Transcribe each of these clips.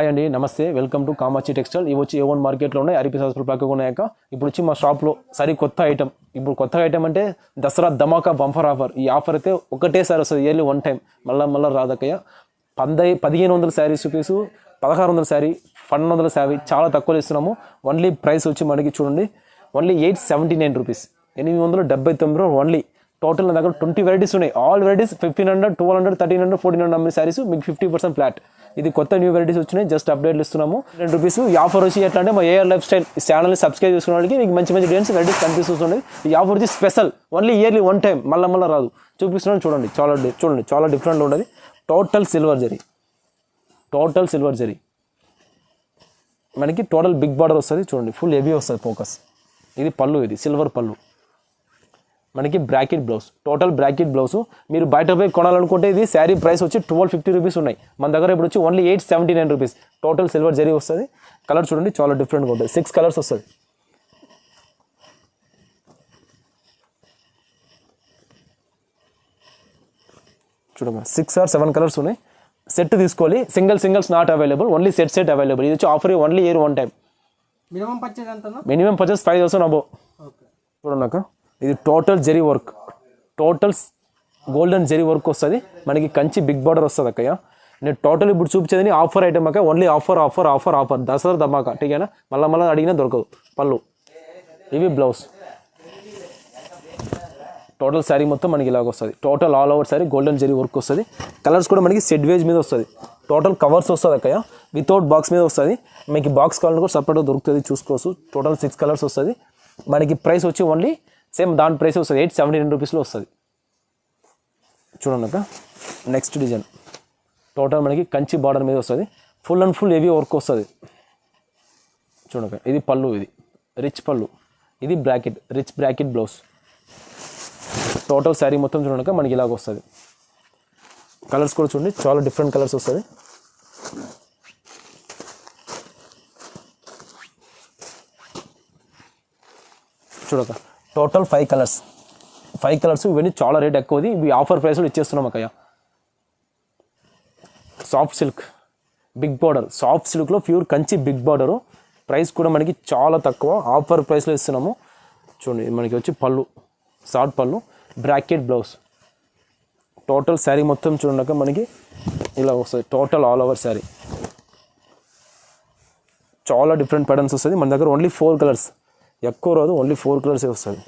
Hi అండి, నమస్తే. Welcome to Kamatchi textile. ఇవి వచ్చి A1 మార్కెట్లో ఉన్నాయి. ఆర్పీ హాస్పిటల్ పక్కకు ఉన్నాక ఇప్పుడు వచ్చి మా షాప్లో సరి కొత్త ఐటమ్. ఇప్పుడు కొత్త ఐటమ్ అంటే దసరా ధమాకా బంఫర్ ఆఫర్. ఈ ఆఫర్ అయితే ఒకటేసారి వస్తుంది, ఇయర్లీ వన్ టైం. మళ్ళీ రాదక్కయ్య. 1500 శారీస్ రూపీస్, 1600 శారీ, 1200 శారీ చాలా తక్కువలో ఇస్తున్నాము. ఓన్లీ ప్రైస్ వచ్చి మనకి చూడండి, ఓన్లీ 879 రూపీస్, 879 ఓన్లీ. టోటల్ నా దగ్గర 20 వెరైటీస్ ఉన్నాయి. ఆల్ వెరైటీస్ 1500, 1200, 1300, 1400 అమ్మే శారీస్ మీకు 50% ఫ్లాట్. ఇది కొత్త న్యూ వెరైటీస్ వచ్చినాయి, జస్ట్ అప్డేట్లు ఇస్తున్నాము. 2 రూపీస్. ఈ ఆఫర్ వచ్చి ఎట్లా అంటే మా ఏఆర్ లైఫ్ స్టైల్ ఛానల్ని సబ్స్క్రైబ్ చేసుకున్న వాళ్ళకి మీకు మంచి డిజైన్స్ వెరైటీస్ కనిపిస్తుంది. ఈ ఆఫర్ వచ్చి special, only yearly one time. మళ్ళీ రాదు. చూపిస్తున్నాను చూడండి, చాలా డిఫరెంట్ ఉండదు. టోటల్ సిల్వర్ జరీ మనకి టోటల్ బిగ్ బార్డర్ వస్తుంది. చూడండి, ఫుల్ హెవీ వస్తుంది ఫోకస్. ఇది పళ్ళు, ఇది సిల్వర్ పళ్ళు. మనకి bracket blouse, total bracket blouse. మీరు బయట పోయి కొనాలనుకుంటే ఇది శారీ ప్రైస్ వచ్చి 1250 రూపీస్ ఉన్నాయి. మన దగ్గర ఇప్పుడు వచ్చి only 879 rupees. Total silver zari వస్తుంది. కలర్ చూడండి, చాలా డిఫరెంట్గా ఉంటుంది. 6 కలర్స్ వస్తుంది. చూడండి, 6 or 7 కలర్స్ ఉన్నాయి. సెట్ తీసుకోవాలి. Singles not available, only set available. ఇది వచ్చి offer only year one time. Minimum purchase 5000 అబో. చూడండి, ఇది total zari work, total golden zari work వస్తుంది. మనకి కంచి బిగ్ బార్డర్ వస్తుంది అక్కయ్య. నేను టోటల్ ఇప్పుడు చూపించేది ఆఫర్ ఐటమ్ అక్క. ఓన్లీ ఆఫర్ దసరా ధమాకా. ఠీకేనా? మళ్ళీ అడిగినా దొరకదు. పళ్ళు, ఇవి బ్లౌజ్. టోటల్ శారీ మొత్తం మనకి ఇలాగ వస్తుంది. Total all over sari golden zari work వస్తుంది. కలర్స్ కూడా మనకి సెట్ వేజ్ మీద వస్తుంది. టోటల్ కవర్స్ వస్తుంది అక్కయ్య, వితౌట్ బాక్స్ మీద వస్తుంది. మీకు బాక్స్ కావాలని కూడా సపరేట్గా దొరుకుతుంది, చూసుకోవచ్చు. టోటల్ 6 కలర్స్ వస్తుంది. మనకి ప్రైస్ వచ్చి ఓన్లీ సేమ్ దాని ప్రైస్ వస్తుంది, 879 రూపీస్లో వస్తుంది. చూడండి అక్క, నెక్స్ట్ డిజైన్. టోటల్ మనకి కంచి బార్డర్ మీద వస్తుంది. Full and full heavy work వస్తుంది. చూడక, ఇది పళ్ళు, ఇది రిచ్ పళ్ళు, ఇది rich bracket blouse. Total sari మొత్తం చూడక మనకి ఇలాగ వస్తుంది. కలర్స్ కూడా చూడండి, చాలా డిఫరెంట్ కలర్స్ వస్తుంది. చూడక, టోటల్ 5 కలర్స్. ఇవన్నీ చాలా రేట్ ఎక్కువది. ఇవి ఆఫర్ ప్రైస్లో ఇచ్చేస్తున్నాం అక్కయ్య. Soft silk big border, soft సిల్క్లో pure Kanchi big border. Price కూడా మనకి చాలా తక్కువ, ఆఫర్ ప్రైస్లో ఇస్తున్నాము. చూడండి, మనకి వచ్చి పళ్ళు, షార్ట్ పళ్ళు, బ్రాకెట్ బ్లౌజ్. టోటల్ శారీ మొత్తం చూడక మనకి ఇలా వస్తుంది. టోటల్ ఆల్ ఓవర్ శారీ చాలా డిఫరెంట్ ప్యాటర్న్స్ వస్తుంది. మన దగ్గర ఓన్లీ 4 కలర్స్, ఎక్కువ రాదు, ఓన్లీ 4 కలర్సే వస్తుంది.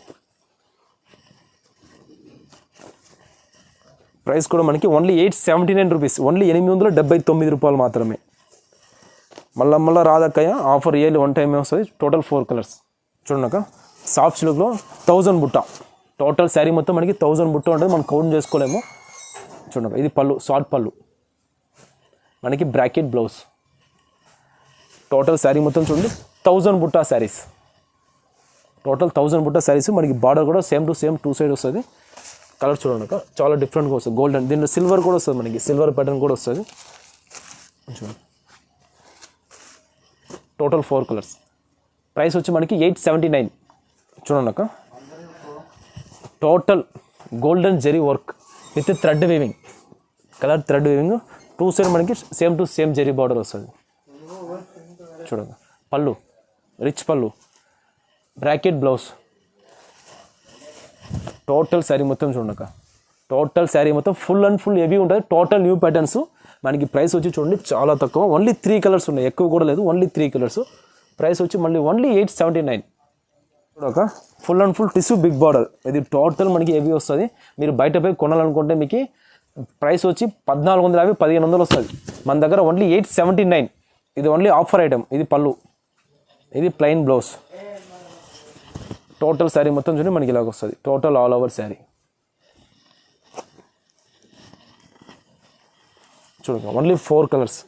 ప్రైస్ కూడా మనకి ఓన్లీ 879 రూపీస్, ఓన్లీ 879 రూపాయలు మాత్రమే. మళ్ళీ రాదక్కయ్య. ఆఫర్ ఇయర్లీ వన్ టైమే వస్తుంది. Total 4 colours. చూడక, సాఫ్ట్ సిల్క్లో 1000 బుట్ట. టోటల్ శారీ మొత్తం మనకి 1000 బుట్ట ఉంటుంది. మనం కౌంట్ చేసుకోలేము. చూడక, ఇది పళ్ళు, షార్ట్ పళ్ళు, మనకి బ్రాకెట్ బ్లౌజ్. టోటల్ శారీ మొత్తం చూడండి, 1000 బుట్ట శారీస్. టోటల్ 1000 బుట్ట శారీస్. మనకి బార్డర్ కూడా సేమ్ టు సేమ్ 2 సైడ్ వస్తుంది. కలర్ చూడండి, చాలా డిఫరెంట్గా వస్తుంది. గోల్డెన్, దీంట్లో సిల్వర్ కూడా వస్తుంది. మనకి సిల్వర్ ప్యాటర్న్ కూడా వస్తుంది. చూడండి, టోటల్ 4 కలర్స్. ప్రైస్ వచ్చి మనకి 879. చూడండి అక్క, total golden zari work with thread weaving. Colour thread weaving, 2 side మనకి same to same zari border వస్తుంది. చూడండి, పళ్ళు, రిచ్ పళ్ళు, బ్రాకెట్ బ్లౌజ్. టోటల్ శారీ మొత్తం చూడక, టోటల్ శారీ మొత్తం ఫుల్ అండ్ ఫుల్ హెవీ ఉంటుంది. Total new patterns. మనకి ప్రైస్ వచ్చి చూడండి చాలా తక్కువ, ఓన్లీ 3 కలర్స్ ఉన్నాయి, ఎక్కువ కూడా లేదు, ఓన్లీ 3 కలర్స్. ప్రైస్ వచ్చి ఓన్లీ 879. చూడక, full and full tissue big border. ఇది టోటల్ మనకి హెవీ వస్తుంది. మీరు బయట పోయి కొనాలనుకుంటే మీకు ప్రైస్ వచ్చి 1450, 1500 వస్తుంది. మన దగ్గర ఓన్లీ 879. ఇది ఓన్లీ ఆఫర్ ఐటమ్. ఇది పళ్ళు, ఇది ప్లెయిన్ బ్లౌజ్. టోటల్ శారీ మొత్తం చూడండి మనకి ఇలాగ వస్తుంది. Total all over sari. చూడండి, only 4 colours,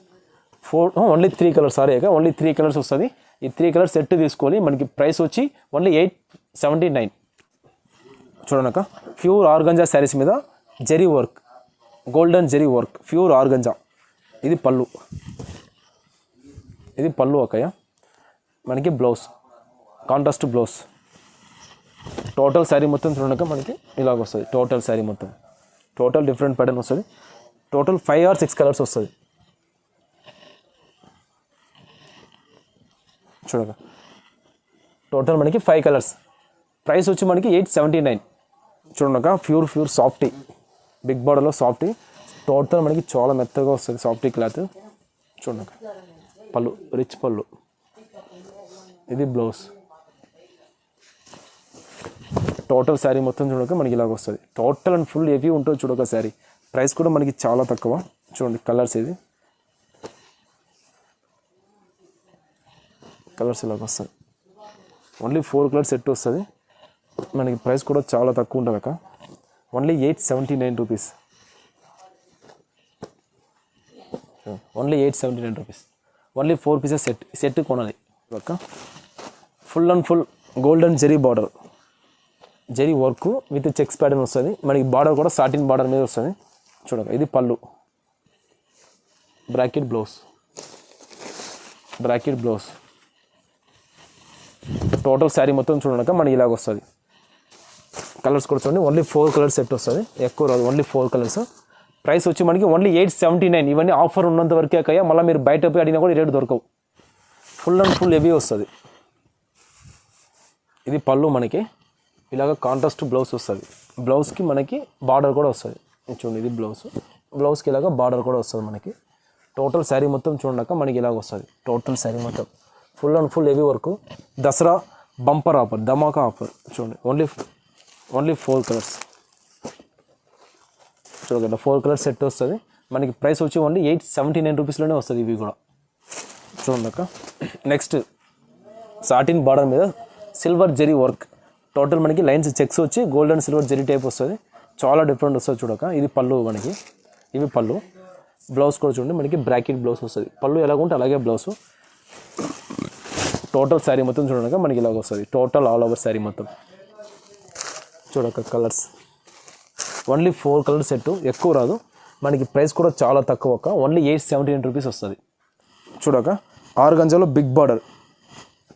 only 3 colours. Sorry అక్క, ఓన్లీ 3 కలర్స్ వస్తుంది. ఈ 3 కలర్స్ సెట్ తీసుకోవాలి. మనకి ప్రైస్ వచ్చి ఓన్లీ 879. చూడండి అక్క, ప్యూర్ ఆర్గంజా శారీస్ మీద zari work, golden zari work, pure organza. ఇది పళ్ళు అక్కయ్య. మనకి blouse, contrast blouse. Total sari మొత్తం చూడక మనకి ఇలాగ వస్తుంది. టోటల్ శారీ మొత్తం టోటల్ డిఫరెంట్ ప్యాటర్న్ వస్తుంది. టోటల్ 5 or 6 కలర్స్ వస్తుంది. చూడక టోటల్ మనకి 5 కలర్స్. ప్రైస్ వచ్చి మనకి 879. చూడక ప్యూర్ సాఫ్టీ, బిగ్ బార్డర్లో సాఫ్టీ. టోటల్ మనకి చాలా మెత్తగా వస్తుంది సాఫ్టీ క్లాత్. చూడక పళ్ళు, రిచ్ పళ్ళు. ఇది బ్లౌజ్. టోటల్ శారీ మొత్తం చూడక మనకి ఇలాగ వస్తుంది. టోటల్ అండ్ ఫుల్ హెవీ ఉంటుంది చూడక శారీ. ప్రైస్ కూడా మనకి చాలా తక్కువ. చూడండి కలర్స్, ఇది కలర్స్ ఇలాగ వస్తుంది. ఓన్లీ 4 కలర్స్ సెట్ వస్తుంది. మనకి ప్రైస్ కూడా చాలా తక్కువ ఉంటుంది అక్క. Only 879 rupees. Only 879 rupees. Only 4 pieces set కొనాలి అక్క. Full and full golden zari border, zari work with checks pattern వస్తుంది. మనకి బార్డర్ కూడా సాటిన్ బార్డర్ మీద వస్తుంది. చూడక ఇది పళ్ళు, బ్రాకెట్ బ్లౌజ్. టోటల్ శారీ మొత్తం చూడక మనకి ఇలాగ వస్తుంది. కలర్స్ కూడా చూడండి, ఓన్లీ 4 కలర్స్ సెట్ వస్తుంది, ఎక్కువ రాదు. Only 4 colours. ప్రైస్ వచ్చి మనకి ఓన్లీ 879. ఇవన్నీ ఆఫర్ ఉన్నంత వరకే అయ్యా. మళ్ళీ మీరు బయట పోయి అడిగినా కూడా ఈ రేటు దొరకవు. ఫుల్ అండ్ ఫుల్ హెవీ వస్తుంది. ఇది పళ్ళు, మనకి ఇలాగ కాంట్రాస్ట్ బ్లౌజ్ వస్తుంది. బ్లౌజ్కి మనకి బార్డర్ కూడా వస్తుంది. చూడండి ఇది బ్లౌజ్కి ఇలాగ బార్డర్ కూడా వస్తుంది మనకి. టోటల్ శారీ మొత్తం చూడక మనకి ఇలాగ వస్తుంది. టోటల్ శారీ మొత్తం full and full heavy work. Dasara bumper offer, Dhamaka offer. చూడండి ఓన్లీ 4 కలర్స్. చూడగండి 4 కలర్స్ సెట్ వస్తుంది. మనకి ప్రైస్ వచ్చి ఓన్లీ 879 రూపీస్లోనే వస్తుంది ఇవి కూడా. చూడక నెక్స్ట్ సాటిన్ బార్డర్ మీద సిల్వర్ జెరీ వర్క్. టోటల్ మనకి లైన్స్ చెక్స్ వచ్చి gold and silver zari type వస్తుంది. చాలా డిఫరెంట్ వస్తుంది చూడక. ఇది పళ్ళు మనకి, ఇవి పళ్ళు. బ్లౌజ్ కూడా చూడండి మనకి బ్రాకెట్ బ్లౌజ్ వస్తుంది. పళ్ళు ఎలాగుంటే అలాగే బ్లౌజ్. టోటల్ శారీ మొత్తం చూడక మనకి ఇలాగ వస్తుంది. టోటల్ ఆల్ ఓవర్ శారీ మొత్తం చూడక కలర్స్. ఓన్లీ 4 కలర్స్ సెట్, ఎక్కువ రాదు. మనకి ప్రైస్ కూడా చాలా తక్కువ. ఓన్లీ 879 రూపీస్ వస్తుంది. చూడక ఆర్గంజాలో బిగ్ బార్డర్.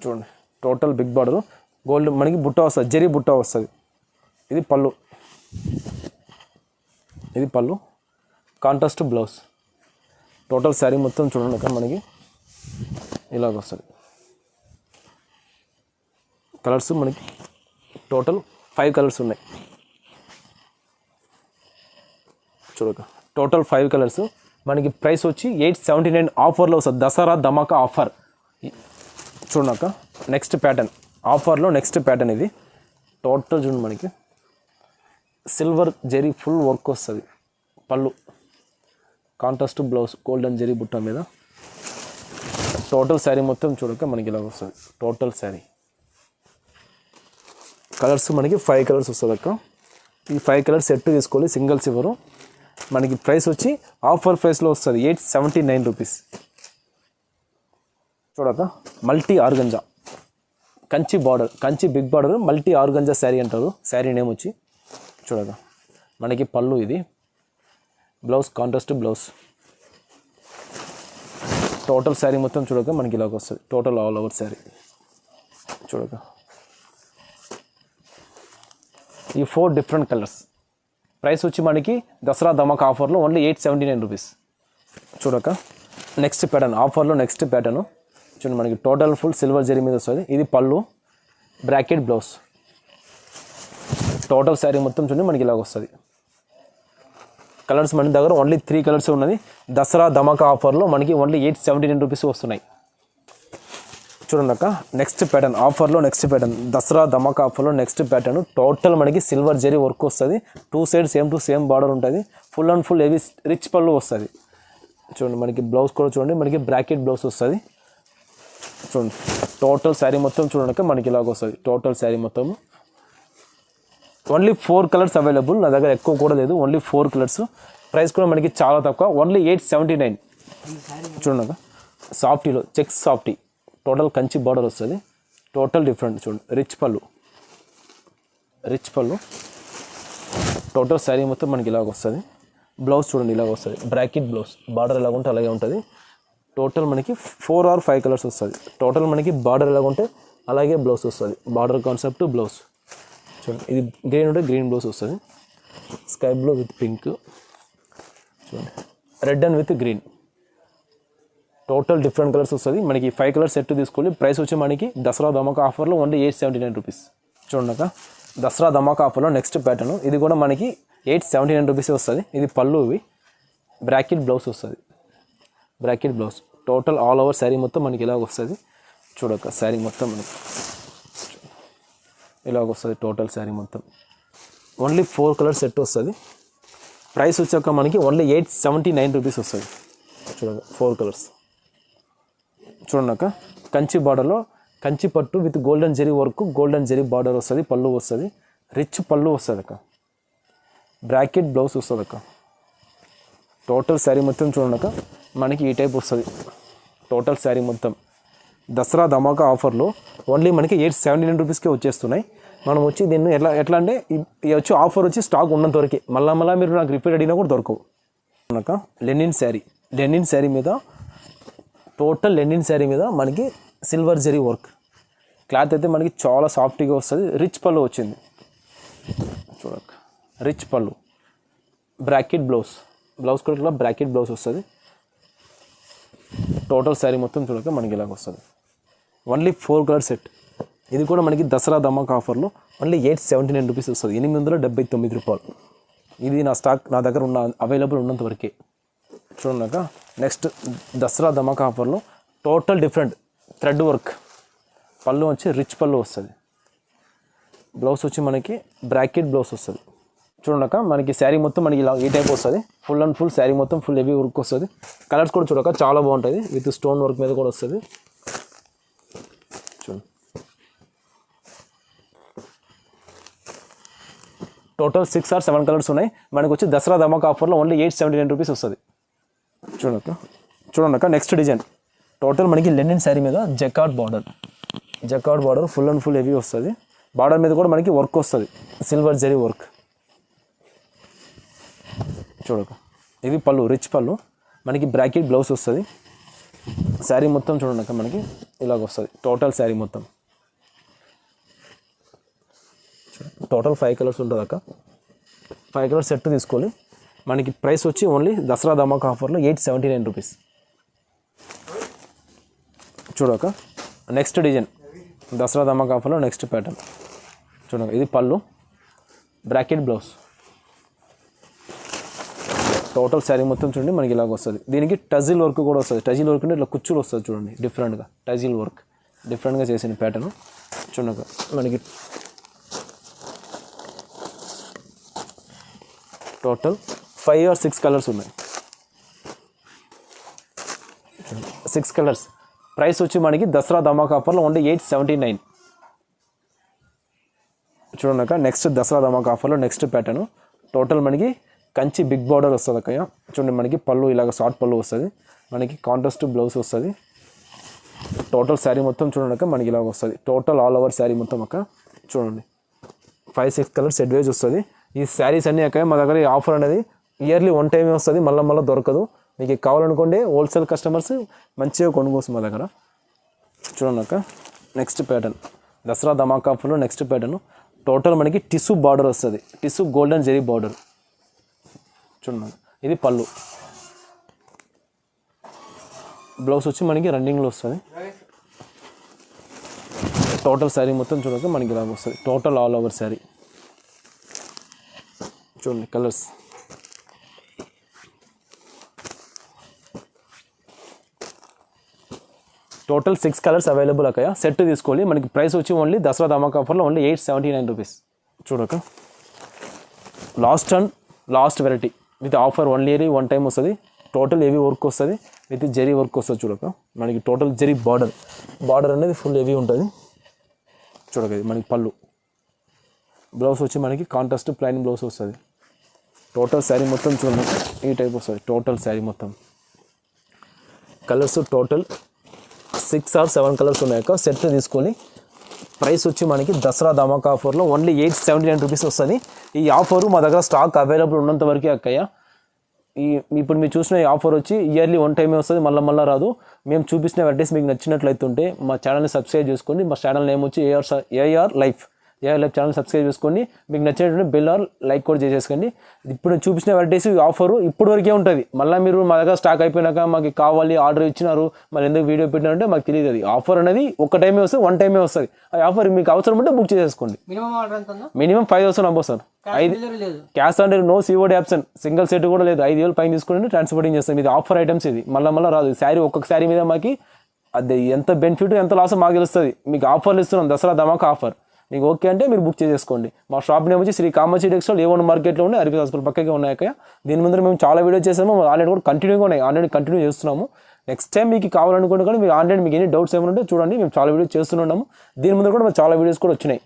చూడండి టోటల్ బిగ్ బార్డర్, గోల్డ్ మనకి బుట్ట వస్తుంది, జెరీ బుట్ట వస్తుంది. ఇది పళ్ళు, కాంట్రాస్ట్ బ్లౌజ్. టోటల్ శారీ మొత్తం చూడండి అక్క మనకి ఇలాగ వస్తుంది. కలర్స్ మనకి టోటల్ 5 కలర్స్ ఉన్నాయి. చూడక టోటల్ 5 కలర్స్. మనకి ప్రైస్ వచ్చి 879 ఆఫర్లో వస్తుంది. దసరా ధమాకా ఆఫర్. చూడక నెక్స్ట్ ప్యాటర్న్, ఆఫర్లో నెక్స్ట్ ప్యాటర్న్ ఇది. టోటల్ చూడండి మనకి సిల్వర్ జెరీ ఫుల్ వర్క్ వస్తుంది. పళ్ళు, కాంట్రాస్ట్ బ్లౌజ్, గోల్డెన్ జెరీ బుట్ట మీద. టోటల్ శారీ మొత్తం చూడక మనకి ఇలా వస్తుంది. టోటల్ శారీ కలర్స్ మనకి 5 కలర్స్ వస్తుంది అక్క. ఈ 5 కలర్స్ సెట్ తీసుకోవాలి, సింగిల్స్ ఇవ్వరు. మనకి ప్రైస్ వచ్చి ఆఫర్ ప్రైస్లో వస్తుంది 879 రూపీస్. చూడక multi organza, Kanchi border, Kanchi big border, multi organza sari అంటారు. శారీ నేమ్ వచ్చి చూడక మనకి పళ్ళు, ఇది blouse, contrast blouse. Total sari మొత్తం చూడక మనకి ఇలాగ వస్తుంది. టోటల్ ఆల్ ఓవర్ శారీ చూడక ఈ 4 డిఫరెంట్ కలర్స్. ప్రైస్ వచ్చి మనకి దసరా ధమాకా ఆఫర్లో ఓన్లీ 879 రూపీస్. చూడక నెక్స్ట్ ప్యాటర్న్, ఆఫర్లో నెక్స్ట్ ప్యాటర్న్ చూడండి మనకి టోటల్ ఫుల్ సిల్వర్ జరీ మీద వస్తుంది. ఇది పళ్ళు, బ్రాకెట్ బ్లౌజ్. టోటల్ శారీ మొత్తం చూడండి మనకి ఇలాగ వస్తుంది. కలర్స్ మన దగ్గర ఓన్లీ 3 కలర్స్ ఉన్నది. దసరా ధమాకా ఆఫర్లో మనకి ఓన్లీ 879 రూపీస్ వస్తున్నాయి. చూడండి అక్క నెక్స్ట్ ప్యాటర్న్, ఆఫర్లో నెక్స్ట్ ప్యాటర్న్, దసరా ధమాకా ఆఫర్లో నెక్స్ట్ ప్యాటర్న్. టోటల్ మనకి సిల్వర్ జరీ వర్క్ వస్తుంది. 2 side same to same border ఉంటుంది. Full and full heavy rich పళ్ళు వస్తుంది. చూడండి మనకి బ్లౌజ్ కూడా చూడండి మనకి బ్రాకెట్ బ్లౌజ్ వస్తుంది. చూడండి టోటల్ శారీ మొత్తం చూడండి మనకి ఇలాగ వస్తుంది. టోటల్ శారీ మొత్తం ఓన్లీ 4 కలర్స్ అవైలబుల్. నా దగ్గర ఎక్కువ కూడా లేదు, ఓన్లీ 4 కలర్స్. ప్రైస్ కూడా మనకి చాలా తక్కువ, ఓన్లీ 879. చూడండి సాఫ్టీలో checks softy, total Kanchi border వస్తుంది. టోటల్ డిఫరెంట్ చూడండి, రిచ్ పళ్ళు. టోటల్ శారీ మొత్తం మనకి ఇలాగ వస్తుంది. బ్లౌజ్ చూడండి ఇలాగ వస్తుంది, బ్రాకెట్ బ్లౌజ్. బార్డర్ ఎలాగ ఉంటే అలాగే ఉంటుంది. టోటల్ మనకి 4 or 5 కలర్స్ వస్తుంది. టోటల్ మనకి బార్డర్ ఎలాగ ఉంటే అలాగే బ్లౌజ్ వస్తుంది. బార్డర్ కాన్సెప్ట్ బ్లౌజ్ చూడండి. ఇది గ్రీన్ ఉంటే గ్రీన్ బ్లౌజ్ వస్తుంది. స్కై బ్లూ విత్ పింక్ చూడండి, red and with green. Total different colours వస్తుంది మనకి 5 కలర్ సెట్ తీసుకోవాలి. ప్రైస్ వచ్చి మనకి దసరా ధమాకా ఆఫర్లో ఓన్లీ 879 రూపీస్. చూడక దసరా ధమాకా ఆఫర్లో నెక్స్ట్ ప్యాటర్న్ ఇది కూడా మనకి 879 రూపీస్ వస్తుంది. ఇది పళ్ళు, ఇవి బ్రాకెట్ బ్లౌజ్ వస్తుంది. Bracket blouse total all over sari మొత్తం మనకి ఇలాగ వస్తుంది. చూడక శారీ మొత్తం మనకి ఇలాగ వస్తుంది. టోటల్ శారీ మొత్తం ఓన్లీ 4 కలర్ సెట్ వస్తుంది. ప్రైస్ వచ్చాక మనకి ఓన్లీ 879 రూపీస్ వస్తుంది. చూడక 4 కలర్స్. చూడక కంచి బార్డర్లో కంచి పట్టు with golden zari work, golden zari border వస్తుంది. పళ్ళు వస్తుంది, రిచ్ పళ్ళు వస్తుంది అక్క. బ్రాకెట్ బ్లౌజ్ వస్తుంది అక్క. టోటల్ శారీ మొత్తం చూడక మనకి ఈ టైప్ వస్తుంది. టోటల్ శారీ మొత్తం దసరా ధమాకా ఆఫర్లో ఓన్లీ మనకి 879 రూపీస్కే వచ్చేస్తున్నాయి. మనం వచ్చి దీన్ని ఎట్లా అంటే ఇది వచ్చి ఆఫర్ వచ్చి స్టాక్ ఉన్నంత వరకే, మళ్ళీ మీరు నాకు రిపీట్ అడిగినా కూడా దొరకవు. కనుక లెనిన్ శారీ మీద టోటల్ లెనిన్ శారీ మీద మనకి సిల్వర్ జరీ వర్క్. క్లాత్ అయితే మనకి చాలా సాఫ్ట్గా వస్తుంది. రిచ్ పళ్ళు వచ్చింది. చూడక రిచ్ పళ్ళు, బ్రాకెట్ బ్లౌజ్ కూడా బ్రాకెట్ బ్లౌజ్ వస్తుంది. టోటల్ శారీ మొత్తం చూడక మనకి ఇలాగ వస్తుంది. Only 4 colour set. ఇది కూడా మనకి దసరా ధమాకా ఆఫర్లో ఓన్లీ 879 రూపీస్ వస్తుంది. 879 రూపాయలు. ఇది నా దగ్గర ఉన్న అవైలబుల్ ఉన్నంత వరకే. చూడక నెక్స్ట్ దసరా ధమాకా ఆఫర్లో టోటల్ డిఫరెంట్ థ్రెడ్ వర్క్. పళ్ళు వచ్చి రిచ్ పళ్ళు వస్తుంది. బ్లౌజ్ వచ్చి మనకి బ్రాకెట్ బ్లౌజ్ వస్తుంది. చూడక మనకి శారీ మొత్తం మనకి ఇలా ఈ టైప్ వస్తుంది. ఫుల్ అండ్ ఫుల్ శారీ మొత్తం ఫుల్ హెవీ వర్క్ వస్తుంది. కలర్స్ కూడా చూడక చాలా బాగుంటుంది. విత్ స్టోన్ వర్క్ మీద కూడా వస్తుంది. చూడండి టోటల్ 6 or 7 కలర్స్ ఉన్నాయి. మనకు వచ్చి దసరా ధమాకా ఆఫర్లో ఓన్లీ 879 రూపీస్ వస్తుంది. చూడక నెక్స్ట్ డిజైన్ టోటల్ మనకి లెనిన్ శారీ మీద jacquard border full and full heavy వస్తుంది. బార్డర్ మీద కూడా మనకి వర్క్ వస్తుంది, సిల్వర్ జరీ వర్క్. చూడక ఇది పళ్ళు, రిచ్ పళ్ళు. మనకి బ్రాకెట్ బ్లౌజ్ వస్తుంది. శారీ మొత్తం చూడక మనకి ఇలాగ వస్తుంది. టోటల్ శారీ మొత్తం టోటల్ 5 కలర్స్ ఉంటుంది అక్క. 5 కలర్ సెట్ తీసుకోవాలి. మనకి ప్రైస్ వచ్చి ఓన్లీ దసరా ధమాకా ఆఫర్లో 879 రూపీస్. చూడక నెక్స్ట్ డిజైన్ దసరా ధమాకా ఆఫర్లో నెక్స్ట్ ప్యాటర్న్. చూడక ఇది పళ్ళు, బ్రాకెట్ బ్లౌజ్. టోటల్ శారీ మొత్తం చూడండి మనకి ఇలాగ వస్తుంది. దీనికి టజిల్ వర్క్ కూడా వస్తుంది. టజిల్ వర్క్ అంటే ఇట్లా కుచ్చులు వస్తుంది చూడండి, డిఫరెంట్గా టజిల్ వర్క్ డిఫరెంట్గా చేసిన ప్యాటర్న్. చూడక మనకి టోటల్ 5 or 6 కలర్స్ ఉన్నాయి. 6 కలర్స్. ప్రైస్ వచ్చి మనకి దసరా ధమాకా ఆఫర్లో ఓన్లీ 879. చూడక నెక్స్ట్ దసరా ధమాకా ఆఫర్లో నెక్స్ట్ ప్యాటర్న్. టోటల్ మనకి కంచి బిగ్ బార్డర్ వస్తుంది అక్కయ్య. చూడండి మనకి పళ్ళు ఇలాగ షార్ట్ పళ్ళు వస్తుంది. మనకి కాంట్రాస్ట్ బ్లౌజ్ వస్తుంది. టోటల్ శారీ మొత్తం చూడక మనకి ఇలాగ వస్తుంది. టోటల్ ఆల్ ఓవర్ శారీ మొత్తం అక్క. చూడండి 5-6 కలర్స్ సెట్ వైజ్ వస్తుంది. ఈ శారీస్ అన్నీ అక్క మా దగ్గర ఈ ఆఫర్ అనేది ఇయర్లీ 1 టైమే వస్తుంది, మళ్ళీ దొరకదు. మీకు కావాలనుకోండి హోల్సేల్ కస్టమర్స్ మంచిగా కొనుక్కోవచ్చు మా దగ్గర. చూడండి అక్క నెక్స్ట్ ప్యాటర్న్ దసరా ధమాకా ఆఫర్లో నెక్స్ట్ ప్యాటర్న్. టోటల్ మనకి టిష్యూ బార్డర్ వస్తుంది. Tissue golden zari border. చూడండి ఇది పళ్ళు. బ్లౌజ్ వచ్చి మనకి రన్నింగ్లో వస్తుంది. టోటల్ శారీ మొత్తం చూడక మనకి ఇలా వస్తుంది. Total all over sari. చూడండి కలర్స్. టోటల్ 6 కలర్స్ అవైలబుల్ అక్కయ్య. సెట్ తీసుకోవాలి. మనకి ప్రైస్ వచ్చి ఓన్లీ దసరా ధమాకా ఆఫర్లో ఓన్లీ 879 రూపీస్. చూడక last variety with offer only 1 time వస్తుంది. టోటల్ హెవీ వర్క్ వస్తుంది విత్ జరీ వర్క్ వస్తుంది. చూడక మనకి టోటల్ జరీ బార్డర్ అనేది ఫుల్ హెవీ ఉంటుంది. చూడక ఇది మనకి పళ్ళు. బ్లౌజ్ వచ్చి మనకి కాంట్రాస్ట్ ప్లైన్ బ్లౌజ్ వస్తుంది. టోటల్ శారీ మొత్తం చూడండి ఈ టైప్ వస్తుంది. టోటల్ శారీ మొత్తం కలర్స్ టోటల్ 6 or 7 కలర్స్ ఉన్నాయక. సెట్ తీసుకొని ప్రైస్ వచ్చి మనకి దసరా ధమాకా ఆఫర్లో ఓన్లీ 879 రూపీస్ వస్తుంది. ఈ ఆఫరు మా దగ్గర స్టాక్ అవైలబుల్ ఉన్నంత వరకే అక్కయ్య. ఇప్పుడు మీరు చూసిన ఈ ఆఫర్ వచ్చి ఇయర్లీ 1 టైమే వస్తుంది, మళ్ళీ రాదు. మేము చూపించిన వెరైటీస్ మీకు నచ్చినట్లయితే ఉంటే మా ఛానల్ని సబ్స్క్రైబ్ చేసుకోండి. మా ఛానల్ నేమ్ వచ్చి AR life. JR life channel subscribe చేసుకోండి. మీకు నచ్చినటువంటి బెల్ ఆర్ లైక్ కూడా చేసేసుకోండి. ఇప్పుడు చూపించిన వెరైటీస్ ఆఫర్ ఇప్పుడు వరకే ఉంటుంది. మళ్ళీ మీరు మా దగ్గర స్టాక్ అయిపోయినాక మాకు కావాలి ఆర్డర్ ఇచ్చినారు మళ్ళీ ఎందుకు వీడియో పెట్టినారంటే మాకు తెలియదు. అది ఆఫర్ అనేది ఒక టైమే వస్తుంది, వన్ టైమే వస్తుంది. ఆ ఆఫర్ మీకు అవసరం ఉంటే బుక్ చేసేసుకోండి. మినిమం 5,000 అబ్బో sir. 5 cash on delivery, no COD option, single set కూడా లేదు. 5,000 పైన తీసుకుంటే ట్రాన్స్పోర్టింగ్ చేస్తాం. ఇది ఆఫర్ ఐటమ్స్, ఇది మళ్ళీ రాదు. శారీ ఒక్కొక్క శారీ మీద మాకు అది ఎంత బెనిఫిట్ ఎంత లాస్ మాకు తెలుస్తుంది. మీకు ఆఫర్లు ఇస్తున్నాం, దసరా ధమాకా ఆఫర్. మీకు ఓకే అంటే మీరు బుక్ చేసేసుకోండి. మా షాప్ నేమ్ వచ్చి శ్రీ కామాక్షి టెక్స్టైల్, A1 మార్కెట్లో ఉన్నాయి, ఆర్పీఎస్ హాస్పిటల్ పక్కకే ఉన్నాయి. దీని ముందు మేము చాలా వీడియో చేసాము, ఆల్రెడీ కూడా కంటిన్యూగా ఉన్నాయి, ఆల్రెడీ కంటిన్యూ చేస్తున్నాము. నెక్స్ట్ టైం మీకు కావాలనుకుంటే కానీ మీరు ఆన్లైన్ మీకు ఎన్ని డౌట్స్ ఏమైనా ఉంటే చూడండి, మేము చాలా వీడియోస్ చేస్తున్నాము. దీని ముందు కూడా చాలా వీడియోస్ కూడా వచ్చినాయి.